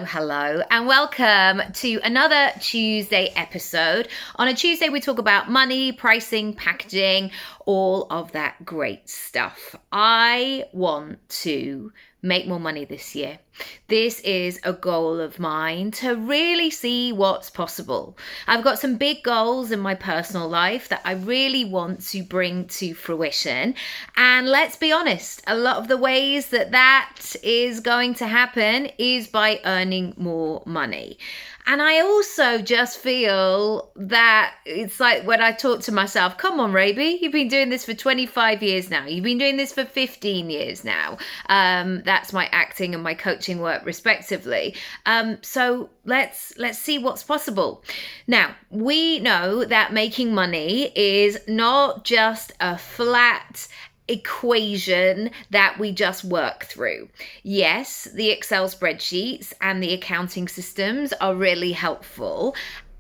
Hello, and welcome to another Tuesday episode. On a Tuesday, we talk about money, pricing, packaging, all of that great stuff. I want to make more money this year. This is a goal of mine to really see what's possible. I've got some big goals in my personal life that I really want to bring to fruition. And let's be honest, a lot of the ways that is going to happen is by earning more money. And I also just feel that it's like when I talk to myself, come on, Raby, you've been doing this for 25 years now. You've been doing this for 15 years now. That's my acting and my coaching work, respectively. So let's see what's possible. Now, we know that making money is not just a flat equation that we just work through. Yes, the Excel spreadsheets and the accounting systems are really helpful.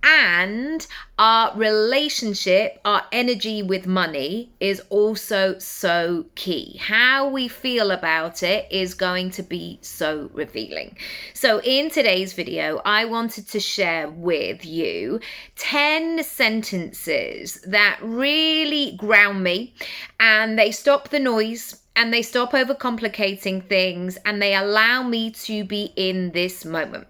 And our relationship, our energy with money is also so key. How we feel about it is going to be so revealing. So in today's video, I wanted to share with you 10 sentences that really ground me, and they stop the noise and they stop overcomplicating things and they allow me to be in this moment.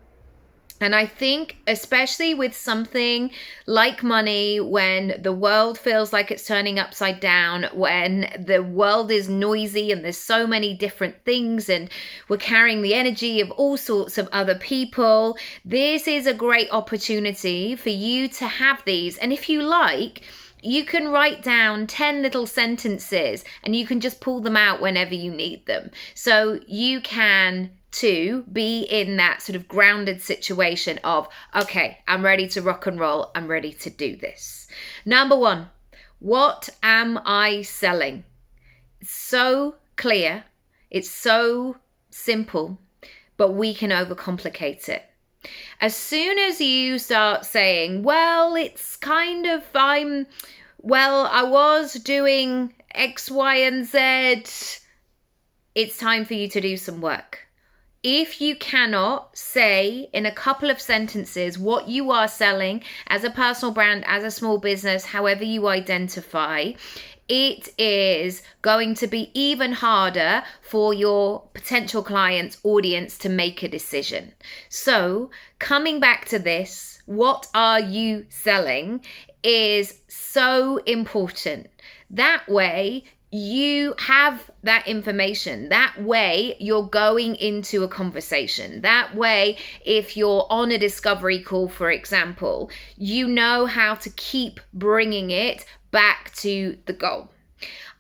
And I think especially with something like money, when the world feels like it's turning upside down, when the world is noisy and there's so many different things and we're carrying the energy of all sorts of other people, this is a great opportunity for you to have these. And if you like, you can write down 10 little sentences and you can just pull them out whenever you need them. So you can to be in that sort of grounded situation of, okay, I'm ready to rock and roll. I'm ready to do this. Number one, what am I selling? It's so clear. It's so simple, but we can overcomplicate it. As soon as you start saying, well, it's kind of, I was doing X, Y, and Z, it's time for you to do some work. If you cannot say in a couple of sentences what you are selling as a personal brand, as a small business, however you identify, it is going to be even harder for your potential client's audience to make a decision. So coming back to this, what are you selling is so important. That way, you have that information. That way, you're going into a conversation. That way, if you're on a discovery call, for example, you know how to keep bringing it back to the goal.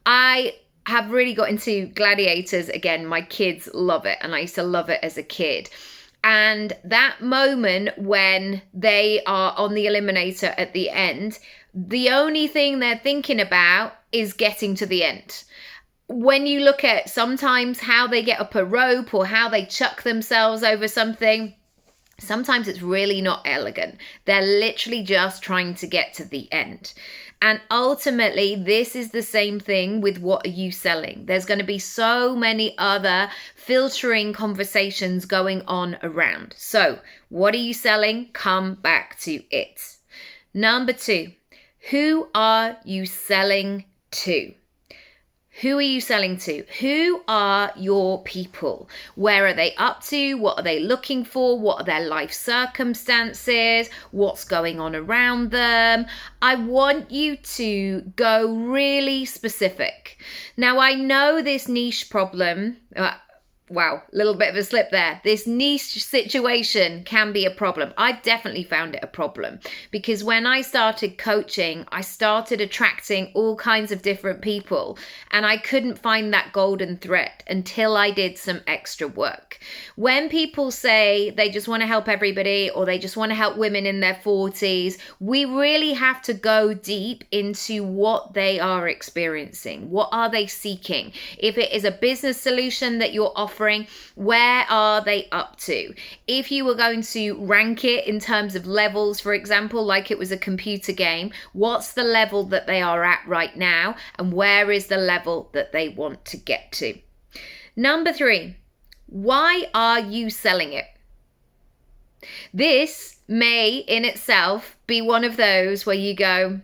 I have really got into gladiators again. My kids love it, and I used to love it as a kid. And that moment when they are on the eliminator at the end, the only thing they're thinking about is getting to the end. When you look at sometimes how they get up a rope or how they chuck themselves over something, sometimes it's really not elegant. They're literally just trying to get to the end. And ultimately, this is the same thing with what are you selling. There's going to be so many other filtering conversations going on around. So what are you selling? Come back to it. Number two, who are you selling to? Who are you selling to? Who are your people? Where are they up to? What are they looking for? What are their life circumstances? What's going on around them? I want you to go really specific. Now, I know this niche problem, wow, a little bit of a slip there. This niche situation can be a problem. I've definitely found it a problem because when I started coaching, I started attracting all kinds of different people and I couldn't find that golden thread until I did some extra work. When people say they just want to help everybody or they just want to help women in their 40s, we really have to go deep into what they are experiencing. What are they seeking? If it is a business solution that you're offering, where are they up to? If you were going to rank it in terms of levels, for example, like it was a computer game, what's the level that they are at right now? And where is the level that they want to get to? Number three, why are you selling it? This may in itself be one of those where you go,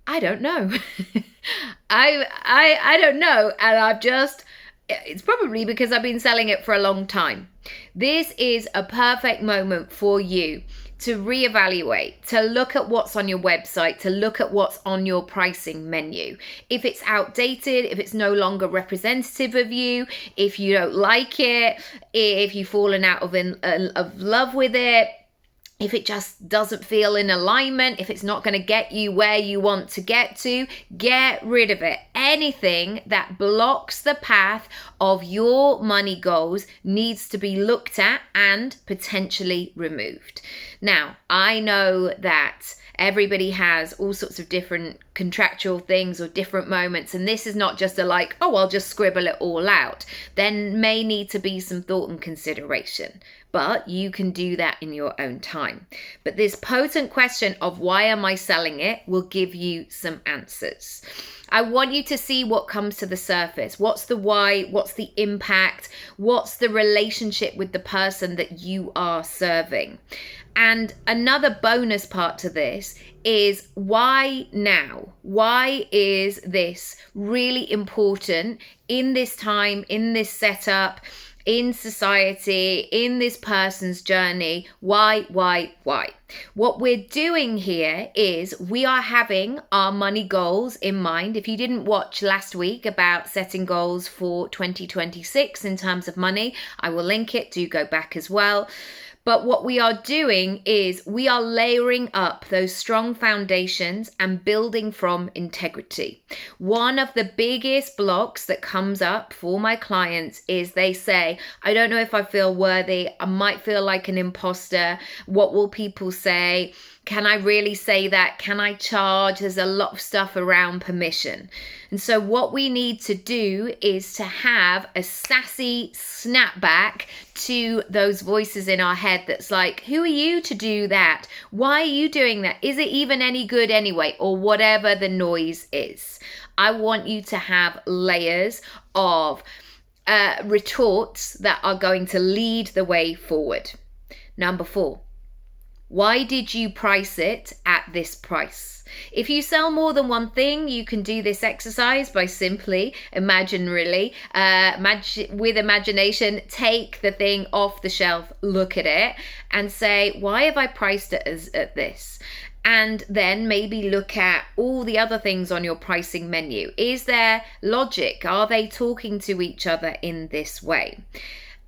I don't know. I don't know. And it's probably because I've been selling it for a long time. This is a perfect moment for you to reevaluate, to look at what's on your website, to look at what's on your pricing menu. If it's outdated, if it's no longer representative of you, if you don't like it, if you've fallen out of love with it, if it just doesn't feel in alignment, if it's not going to get you where you want to get to, get rid of it. Anything that blocks the path of your money goals needs to be looked at and potentially removed. Now, I know that everybody has all sorts of different contractual things or different moments, and this is not just I'll just scribble it all out. There may need to be some thought and consideration, but you can do that in your own time. But this potent question of why am I selling it will give you some answers. I want you to see what comes to the surface. What's the why? What's the impact? What's the relationship with the person that you are serving? And another bonus part to this is why now? Why is this really important in this time, in this setup, in society, in this person's journey? Why? What we're doing here is we are having our money goals in mind. If you didn't watch last week about setting goals for 2026 in terms of money, I will link it. Do go back as well. But what we are doing is we are layering up those strong foundations and building from integrity. One of the biggest blocks that comes up for my clients is they say, I don't know if I feel worthy. I might feel like an imposter. What will people say? Can I really say that? Can I charge? There's a lot of stuff around permission. And so what we need to do is to have a sassy snapback to those voices in our head that's like, who are you to do that? Why are you doing that? Is it even any good anyway? Or whatever the noise is. I want you to have layers of retorts that are going to lead the way forward. Number 4. Why did you price it at this price? If you sell more than one thing, you can do this exercise by simply with imagination, take the thing off the shelf, look at it and say, why have I priced it at this? And then maybe look at all the other things on your pricing menu. Is there logic? Are they talking to each other in this way?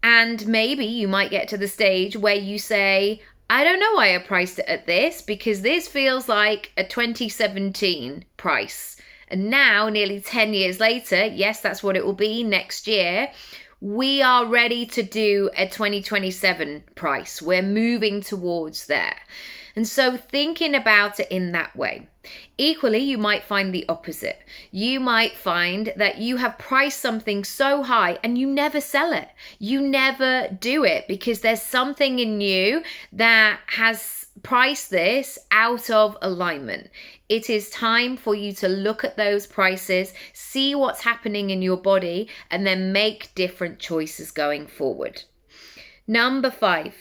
And maybe you might get to the stage where you say, I don't know why I priced it at this, because this feels like a 2017 price. And now, nearly 10 years later, yes, that's what it will be next year, we are ready to do a 2027 price. We're moving towards there. And so thinking about it in that way. Equally, you might find the opposite. You might find that you have priced something so high and you never sell it. You never do it because there's something in you that has priced this out of alignment. It is time for you to look at those prices, see what's happening in your body, and then make different choices going forward. Number 5.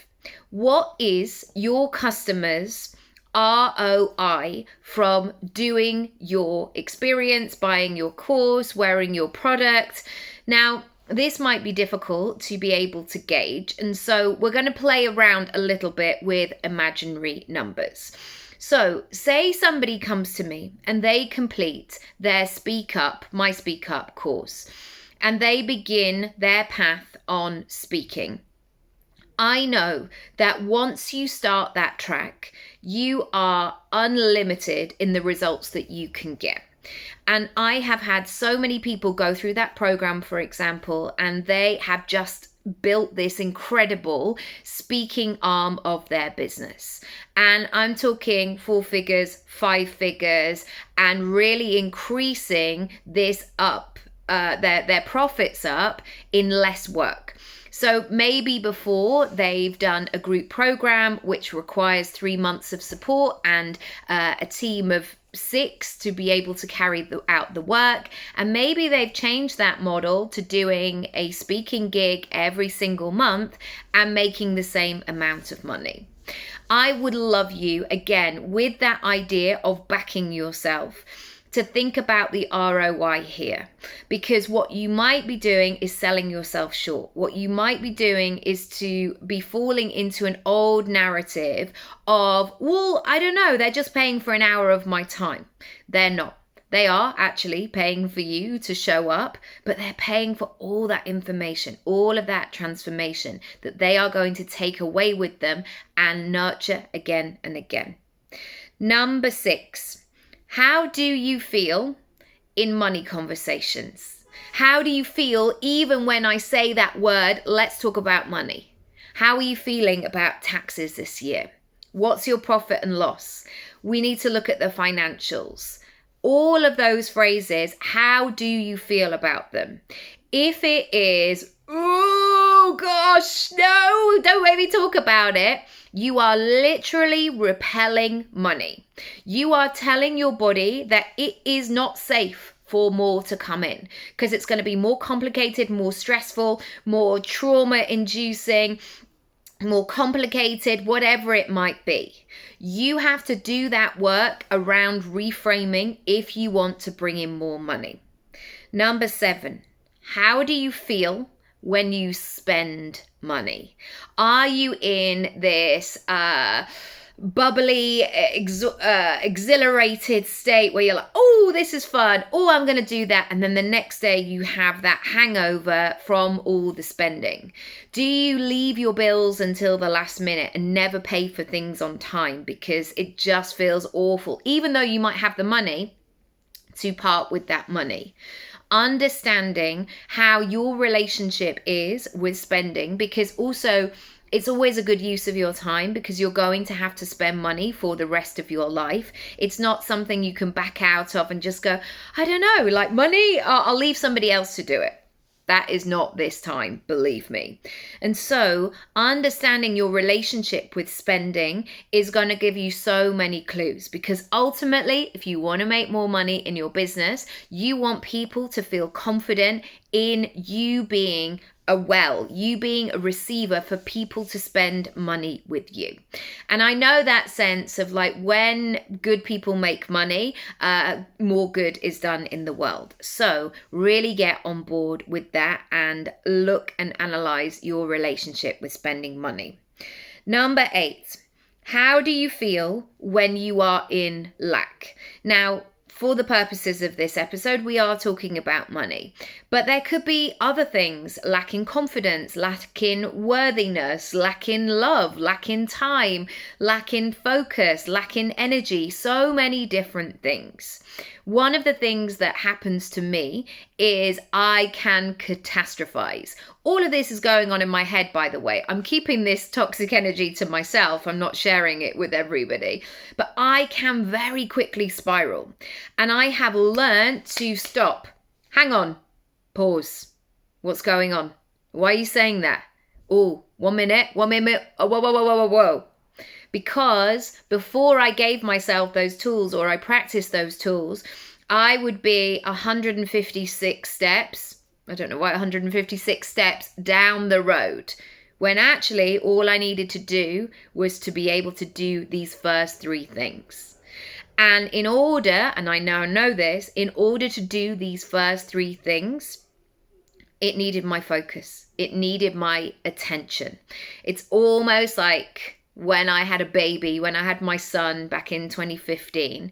What is your customers' ROI from doing your experience, buying your course, wearing your product? Now, this might be difficult to be able to gauge, and so we're going to play around a little bit with imaginary numbers. So say somebody comes to me and they complete their My Speak Up course, and they begin their path on speaking. I know that once you start that track, you are unlimited in the results that you can get. And I have had so many people go through that program, for example, and they have just built this incredible speaking arm of their business. And I'm talking 4 figures, 5 figures, and really increasing this up, their profits up in less work. So maybe before they've done a group program, which requires 3 months of support and a team of 6 to be able to carry out the work. And maybe they've changed that model to doing a speaking gig every single month and making the same amount of money. I would love you, again, with that idea of backing yourself, to think about the ROI here, because what you might be doing is selling yourself short. What you might be doing is to be falling into an old narrative of, well, I don't know, they're just paying for an hour of my time. They're not. They are actually paying for you to show up, but they're paying for all that information, all of that transformation that they are going to take away with them and nurture again and again. Number 6. How do you feel in money conversations? How do you feel even when I say that word, let's talk about money? How are you feeling about taxes this year? What's your profit and loss? We need to look at the financials. All of those phrases, how do you feel about them? If it is, oh gosh, no, don't make me talk about it, you are literally repelling money. You are telling your body that it is not safe for more to come in, because it's going to be more complicated, more stressful, more trauma-inducing, more complicated, whatever it might be. You have to do that work around reframing if you want to bring in more money. Number 7, how do you feel when you spend money? Are you in this bubbly, exhilarated state where you're like, oh, this is fun, oh, I'm going to do that, and then the next day you have that hangover from all the spending? Do you leave your bills until the last minute and never pay for things on time because it just feels awful, even though you might have the money to part with that money? Understanding how your relationship is with spending, because also it's always a good use of your time, because you're going to have to spend money for the rest of your life. It's not something you can back out of and just go, I don't know, like money, I'll leave somebody else to do it. That is not this time, believe me. And so understanding your relationship with spending is going to give you so many clues, because ultimately, if you want to make more money in your business, you want people to feel confident in you being you being a receiver for people to spend money with you. And I know that sense of like, when good people make money, more good is done in the world. So really get on board with that and look and analyze your relationship with spending money. Number 8, how do you feel when you are in lack? Now, for the purposes of this episode, we are talking about money, but there could be other things: lacking confidence, lacking worthiness, lacking love, lacking time, lacking focus, lacking energy, so many different things. One of the things that happens to me is I can catastrophize. All of this is going on in my head, by the way. I'm keeping this toxic energy to myself. I'm not sharing it with everybody, but I can very quickly spiral. And I have learned to stop. Hang on. Pause. What's going on? Why are you saying that? Oh, 1 minute. Oh, whoa. Because before I gave myself those tools, or I practiced those tools, I would be 156 steps. I don't know why, 156 steps down the road, when actually all I needed to do was to be able to do these first 3 things. And in order, and I now know this, in order to do these first 3 things, it needed my focus. It needed my attention. It's almost like when I had a baby, when I had my son back in 2015,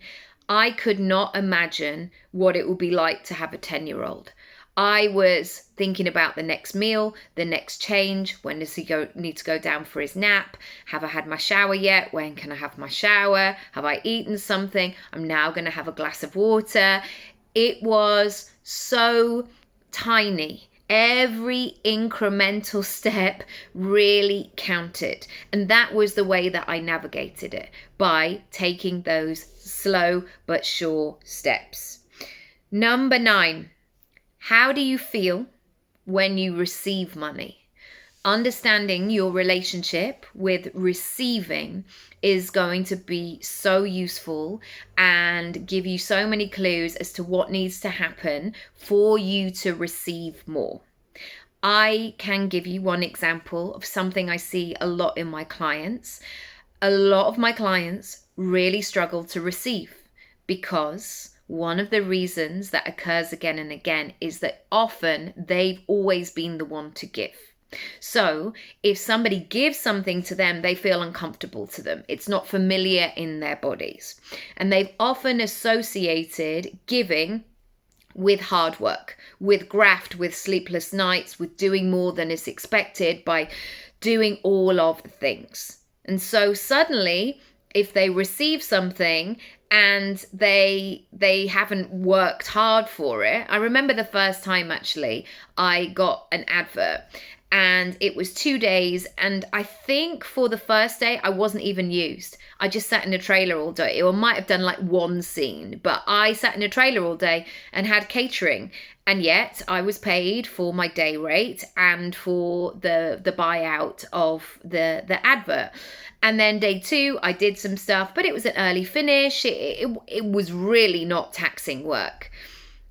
I could not imagine what it would be like to have a 10-year-old. I was thinking about the next meal, the next change. When does he need to go down for his nap? Have I had my shower yet? When can I have my shower? Have I eaten something? I'm now going to have a glass of water. It was so tiny. Every incremental step really counted. And that was the way that I navigated it, by taking those slow but sure steps. Number 9. How do you feel when you receive money? Understanding your relationship with receiving is going to be so useful and give you so many clues as to what needs to happen for you to receive more. I can give you one example of something I see a lot in my clients. A lot of my clients really struggle to receive because one of the reasons that occurs again and again is that often they've always been the one to give. So if somebody gives something to them, they feel uncomfortable to them. It's not familiar in their bodies. And they've often associated giving with hard work, with graft, with sleepless nights, with doing more than is expected by doing all of the things. And so suddenly, if they receive something and they haven't worked hard for it. I remember the first time actually I got an advert, and it was 2 days, and I think for the first day I wasn't even used. I just sat in a trailer all day, or might have done like one scene, but I sat in a trailer all day and had catering, and yet I was paid for my day rate and for the buyout of the advert. And then day 2, I did some stuff, but it was an early finish. It was really not taxing work.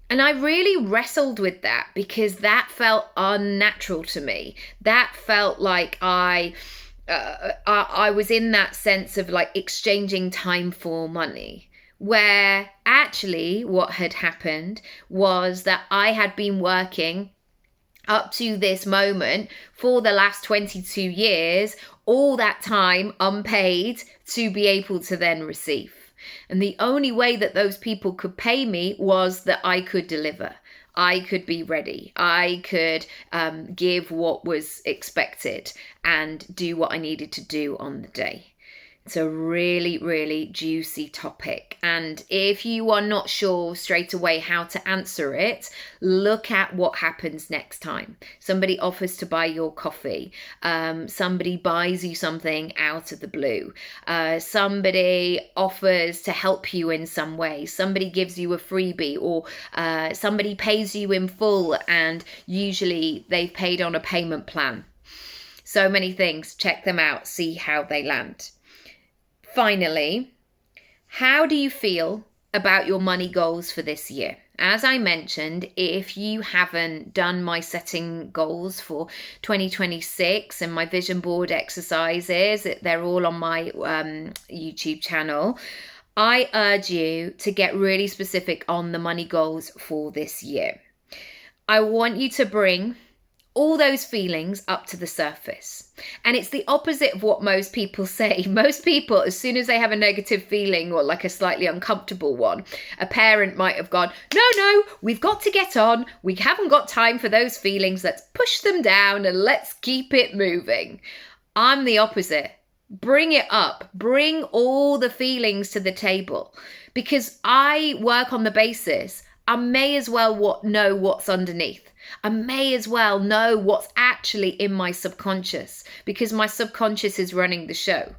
And I really wrestled with that because that felt unnatural to me. That felt like I was in that sense of like exchanging time for money, where actually what had happened was that I had been working up to this moment for the last 22 years, all that time unpaid to be able to then receive. And the only way that those people could pay me was that I could deliver. I could be ready. I could give what was expected and do what I needed to do on the day. It's a really, really juicy topic. And if you are not sure straight away how to answer it, look at what happens next time. Somebody offers to buy your coffee. Somebody buys you something out of the blue. Somebody offers to help you in some way. Somebody gives you a freebie, or somebody pays you in full, and usually they've paid on a payment plan. So many things. Check them out. See how they land. Finally, how do you feel about your money goals for this year? As I mentioned, if you haven't done my setting goals for 2026 and my vision board exercises, they're all on my YouTube channel. I urge you to get really specific on the money goals for this year. I want you to bring all those feelings up to the surface. And it's the opposite of what most people say. Most people, as soon as they have a negative feeling or like a slightly uncomfortable one, a parent might have gone, no, we've got to get on. We haven't got time for those feelings. Let's push them down and let's keep it moving. I'm the opposite. Bring it up. Bring all the feelings to the table, because I work on the basis I may as well know what's underneath. I may as well know what's actually in my subconscious, because my subconscious is running the show.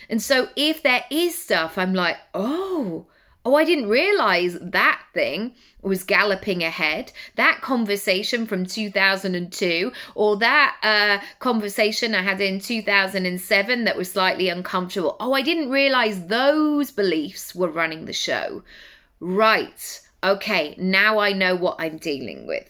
And so if there is stuff, I'm like, oh, I didn't realize that thing was galloping ahead. That conversation from 2002, or that conversation I had in 2007 that was slightly uncomfortable. Oh, I didn't realize those beliefs were running the show. Right. Okay, now I know what I'm dealing with.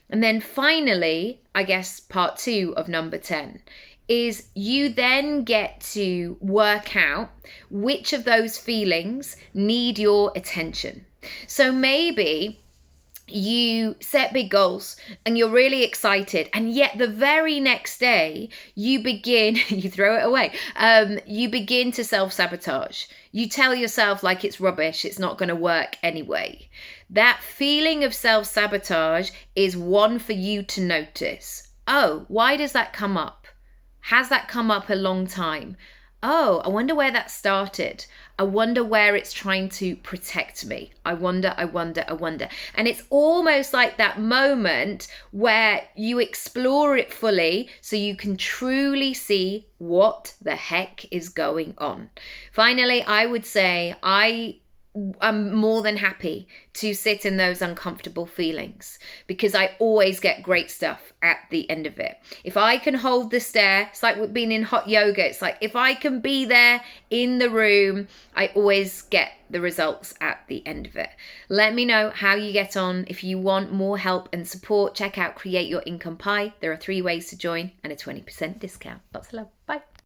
And then finally, I guess part 2 of number 10 is you then get to work out which of those feelings need your attention. So maybe you set big goals and you're really excited, and yet the very next day you begin, you throw it away, you begin to self-sabotage. You tell yourself like it's rubbish, it's not going to work anyway. That feeling of self-sabotage is one for you to notice. Oh, why does that come up? Has that come up a long time? Oh, I wonder where that started. I wonder where it's trying to protect me. I wonder. And it's almost like that moment where you explore it fully so you can truly see what the heck is going on. Finally, I would say I'm more than happy to sit in those uncomfortable feelings, because I always get great stuff at the end of it. If I can hold the stare, it's like being in hot yoga. It's like if I can be there in the room, I always get the results at the end of it. Let me know how you get on. If you want more help and support, check out Create Your Income Pie. There are 3 ways to join and a 20% discount. Lots of love. Bye.